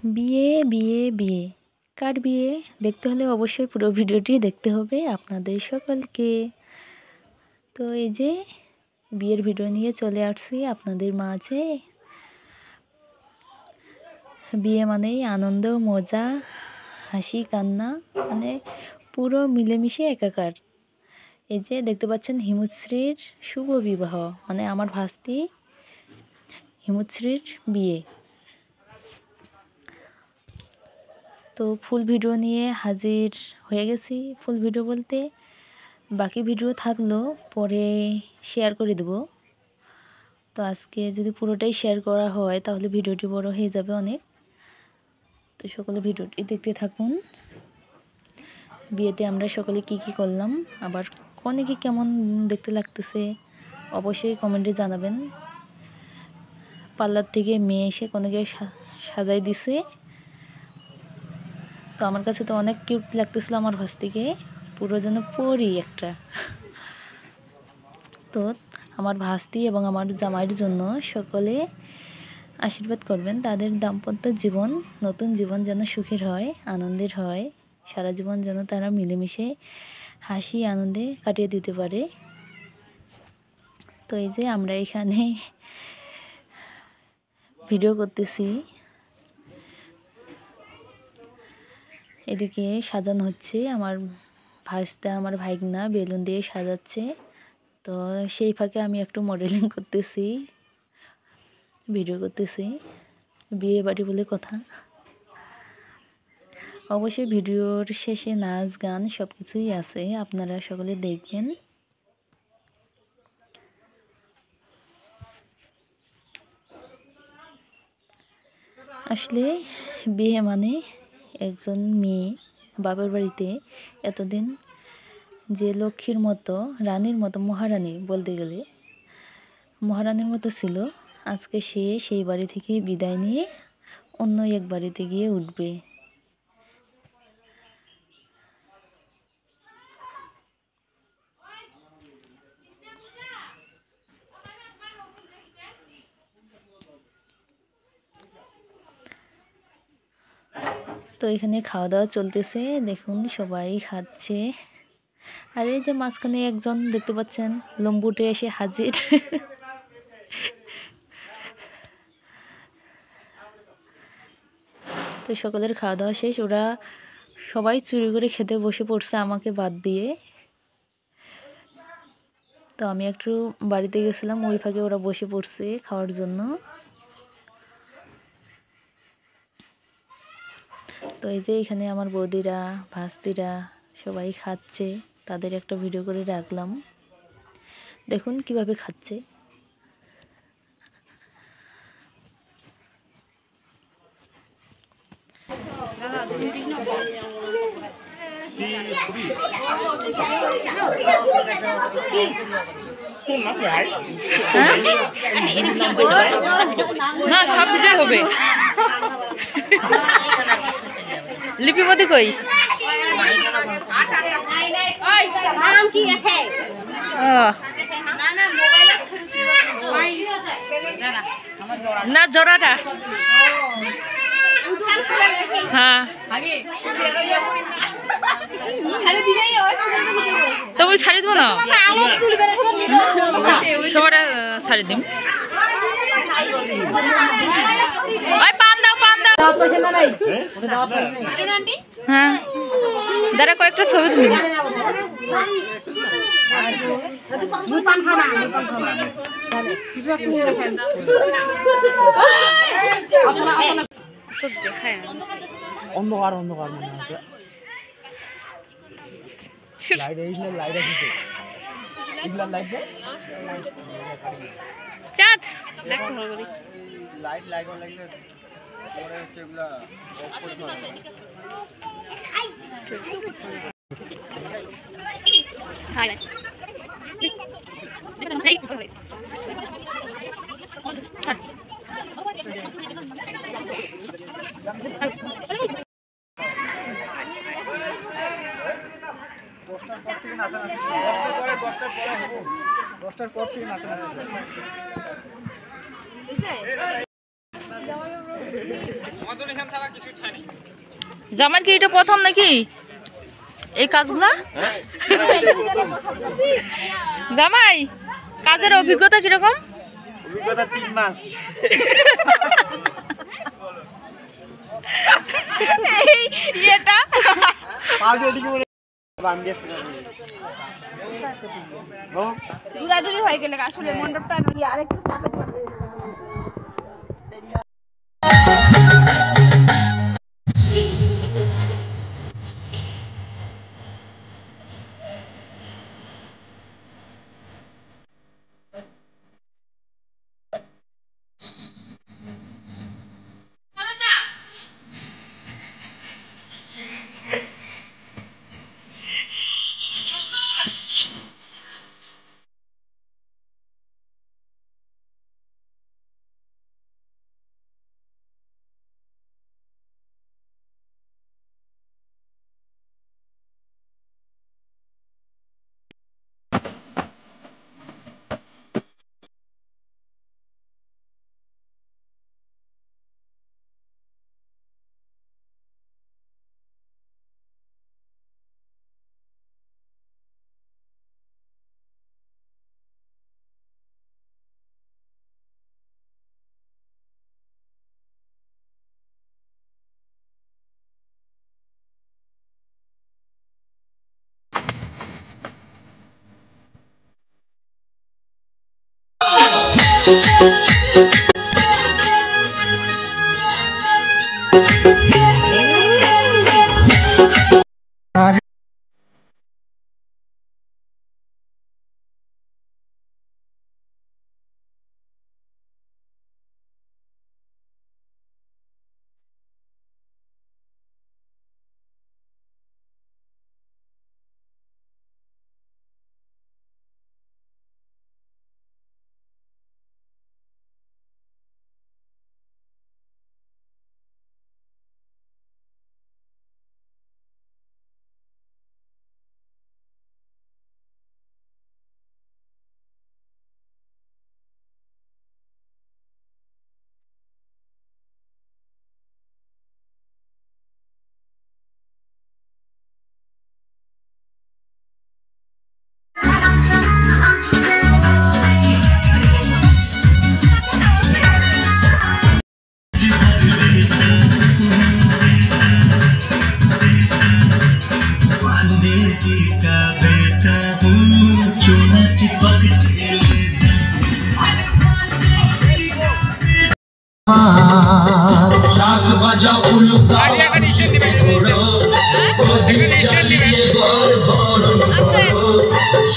বিয়ে বিয়ে বিয়ে কার বিয়ে দেখতে হলে অবশ্যই পুরো ভিডিওটি দেখতে হবে আপনাদের সকলকে। তো এই যে বিয়ের ভিডিও নিয়ে চলে আসছি আপনাদের মাঝে। বিয়ে মানেই আনন্দ, মজা, হাসি, কান্না, মানে পুরো মিলেমিশে একাকার। এই যে দেখতে পাচ্ছেন হিমুশ্রীর শুভ বিবাহ, মানে আমার ভাস্তি হিমুশ্রীর বিয়ে। তো ফুল ভিডিও নিয়ে হাজির হয়ে গেছি। ফুল ভিডিও বলতে বাকি ভিডিও থাকলো পরে শেয়ার করে দেব। তো আজকে যদি পুরোটাই শেয়ার করা হয় তাহলে ভিডিওটি বড় হয়ে যাবে অনেক। তো সকলে ভিডিওটি দেখতে থাকুন। বিয়েতে আমরা সকলে কি কি করলাম, আবার কনেকে কেমন দেখতে লাগতেছে অবশ্যই কমেন্টে জানাবেন। পার্লার থেকে মেয়ে এসে কনেকে সাজাই দিছে। তো আমার কাছে তো অনেক কিউট লাগতেছিল আমার ভাস্তিকে, পুরো যেন পরি একটা। তো আমার ভাস্তি এবং আমার জামাইয়ের জন্য সকলে আশীর্বাদ করবেন। তাদের দাম্পত্য জীবন, নতুন জীবন যেন সুখের হয়, আনন্দের হয়, সারা জীবন যেন তারা মিলেমিশে হাসি আনন্দে কাটিয়ে দিতে পারে। তো এই যে আমরা এখানে ভিডিও করতেছি, এদিকে সাজানো হচ্ছে। আমার ভাস্তা, আমার ভাইগনা বেলুন দিয়ে সাজাচ্ছে। তো সেই ফাঁকে আমি একটু মডেলিং করতেছি, ভিডিও করতেছি। বিয়ে বাড়ি বলে কথা। অবশ্যই ভিডিওর শেষে নাচ গান সব কিছুই আছে, আপনারা সকলে দেখবেন। আসলে বিয়ে মানে একজন মেয়ে বাবার বাড়িতে এতদিন যে লক্ষ্মীর মতো, রানীর মতো, মহারানী বলতে গেলে মহারানীর মতো ছিল, আজকে সে সেই বাড়ি থেকে বিদায় নিয়ে অন্য এক বাড়িতে গিয়ে উঠবে। তো এখানে খাওয়া দাওয়া চলতেছে, দেখুন সবাই খাচ্ছে। আর এই যে মাঝখানে একজন দেখতে পাচ্ছেন লম্বুটে এসে হাজির। তো সকলের খাওয়া দাওয়া শেষ, ওরা সবাই চুরি করে খেতে বসে পড়ছে আমাকে বাদ দিয়ে। তো আমি একটু বাড়িতে গেছিলাম, ওই ফাঁকে ওরা বসে পড়ছে খাওয়ার জন্য। তো এই যে এখানে আমার বৌদিরা, ভাস্তিরা সবাই খাচ্ছে, তাদের একটা ভিডিও করে রাখলাম। দেখুন কিভাবে খাচ্ছে। না সব ভিডিও হবে। লিপিবতী কই? না জোড়াটা হ্যাঁ তুমি ছাড়ি দিব না, সবার ছাড়ি দিম। পান দাও, পান দাও। হ্যাঁ দাঁড়া কয়েকটা ছবি তুলি। অন্ধকার অন্ধকার মনে হচ্ছে। লাইট এই লাইট আছে, এগুলা লাইট দে, চাঁদ লাইট লাগবে লাগলে পরে হচ্ছে এগুলা অফ করে দাও। হাই দশটার পর থেকে নাচানাচি জামার কি এটা প্রথম নাকি এই কাজগুলা? জামাই কাজের অভিজ্ঞতা কিরকম? অভিজ্ঞতা 3 মাস। এটা দূরাদূরি হয়ে গেলে আসলে মণ্ডপটা আরেকটু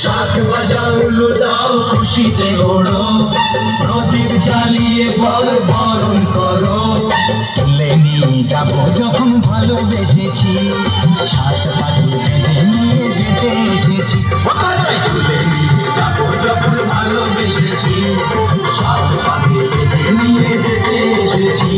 শাক বাজাও দাও খুশিতে ওড়ো প্রদীপ জ্বালিয়ে বরণ করো তুলে নিয়ে যাবো যখন ভালোবেসেছি সাত পাটি বেঁধে নিয়ে যেতে এসেছি তুলে নিয়ে যাবো যখন ভালোবেসেছি সাত পাটি বেঁধে নিয়ে যেতে এসেছি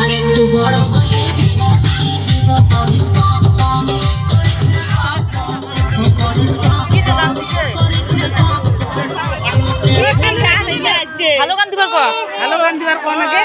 আরেকটু বড় হয়ে স্লোগান দিবার কোন আগে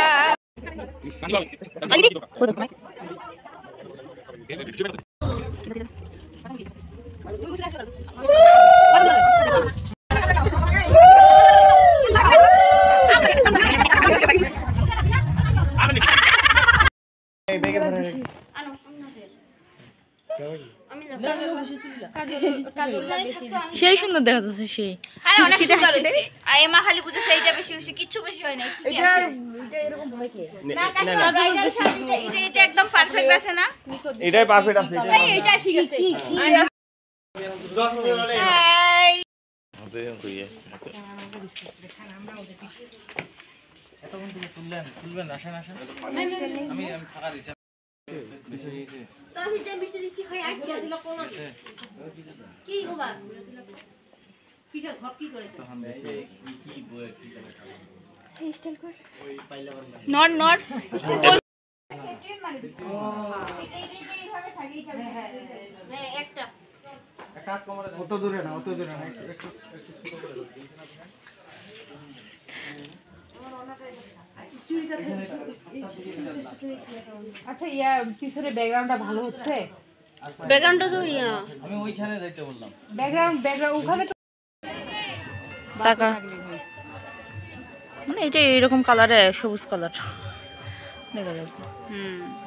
সেই সুন্দর দেখা যাচ্ছে সেই আরে অনেক সুন্দর হইছে আর এমা খালি বুঝেছে এইটা বেশি হইছে কিচ্ছু বেশি হয় না এটা এরকম হয় কি না এটা একদম পারফেক্ট আছে না এটাই পারফেক্ট আছে এটা ঠিক আছে তুলবেন আসেন আসেন আমি ফাঁকা দিচ্ছি তো আমি যে মিষ্টি হয় আচ্ছা কি গোবা কিসের ঘর কি করেছে নট নট একটা অত দূরে না একটু আচ্ছা ইয়া পিছনে ব্যাকগ্রাউন্ডটা ভালো হচ্ছে ব্যাকগ্রাউন্ডটা তো ইয়া আমি ওইখানে যাইতে বললাম ব্যাকগ্রাউন্ড ওখানে তো টাকা মানে এটা এরকম কালারে সবুজ কালার দেখা যাচ্ছে হুম